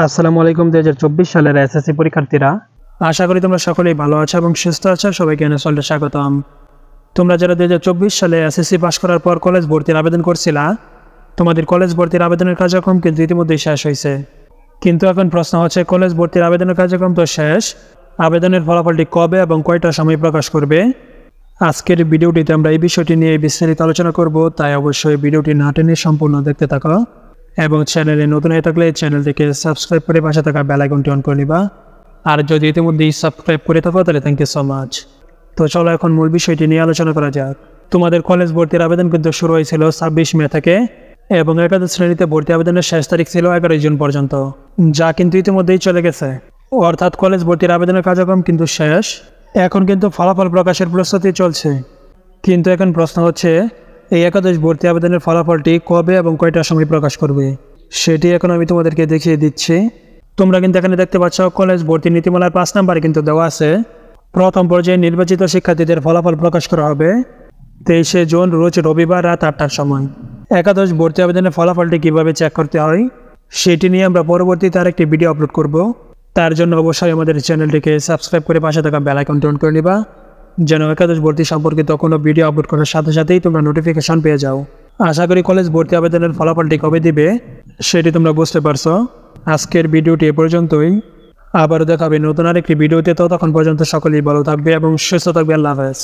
আসসালামু আলাইকুম। 2024 সালের এসএসসি পরীক্ষার্থীরা, আশা করি তোমরা সকলেই ভালো আছো এবং সুস্থ আছো। সবাইকে চ্যানেলে স্বাগতম। তোমরা যারা 2024 সালে এসএসসি পাস করার পর কলেজ ভর্তির আবেদন করছিলা, তোমাদের কলেজ ভর্তির আবেদনের কার্যক্রম কিন্তু ইতিমধ্যেই শেষ হয়েছে। কিন্তু এখন প্রশ্ন হচ্ছে, কলেজ ভর্তির আবেদনের কার্যক্রম তো শেষ, আবেদনের ফলাফলটি কবে এবং কয়টার সময় প্রকাশ করবে? আজকের ভিডিওটিতে আমরা এই বিষয়টি নিয়ে বিস্তারিত আলোচনা করব, তাই অবশ্যই ভিডিওটি না টেনে সম্পূর্ণ দেখতে থাকো এবং চ্যানেলে নতুন হয়ে থাকলে চ্যানেলটিকে সাবস্ক্রাইব করে পাশে থাকা বেল আইকনটি অন করে নিবা। আর যদি ইতিমধ্যেই সাবস্ক্রাইব করে থাকো তাহলে থ্যাংক ইউ সো মাচ। তো চলো এখন মূল বিষয়টি নিয়ে আলোচনা করা যাক। তোমাদের কলেজ ভর্তির আবেদন কিন্তু শুরু হয়েছিল 26 মে থেকে এবং একাদশ শ্রেণীতে ভর্তি আবেদনের শেষ তারিখ ছিল 11 জুন পর্যন্ত, যা কিন্তু ইতিমধ্যেই চলে গেছে। অর্থাৎ কলেজ ভর্তির আবেদনের কার্যক্রম কিন্তু শেষ। এখন কিন্তু ফলাফল প্রকাশের প্রস্তুতি চলছে। কিন্তু এখন প্রশ্ন হচ্ছে, এই একাদশ ভর্তি আবেদনের ফলাফলটি কবে এবং কয়টার সময় প্রকাশ করবে, সেটি এখন আমি তোমাদেরকে দেখিয়ে দিচ্ছি। তোমরা কিন্তু এখানে দেখতে পাচ্ছ, কলেজ ভর্তি নীতিমালার 5 নম্বরে কিন্তু দেওয়া আছে, প্রথম পর্যায়ে নির্বাচিত শিক্ষার্থীদের ফলাফল প্রকাশ করা হবে 23 জুন রোজ রবিবার রাত 8টার সময়। একাদশ ভর্তি আবেদনের ফলাফলটি কীভাবে চেক করতে হয় সেটি নিয়ে আমরা পরবর্তীতে আরেকটি ভিডিও আপলোড করব। তার জন্য অবশ্যই আমাদের চ্যানেলটিকে সাবস্ক্রাইব করে পাশে থাকা বেল আইকনটি অন করে নিবা, যেন একাদশ ভর্তি সম্পর্কিত কোনো ভিডিও আপলোড করার সাথে সাথেই তোমরা নোটিফিকেশন পেয়ে যাও। আশা করি কলেজ ভর্তি আবেদনের ফলাফলটি কবে দিবে সেটি তোমরা বুঝতে পারছো। আজকের ভিডিওটি এ পর্যন্তই। আবারও দেখাবে নতুন আরেকটি ভিডিওতে। ততক্ষণ পর্যন্ত সকলেই ভালো থাকবে এবং সুস্থ থাকবে। আল্লাহ হাফেজ।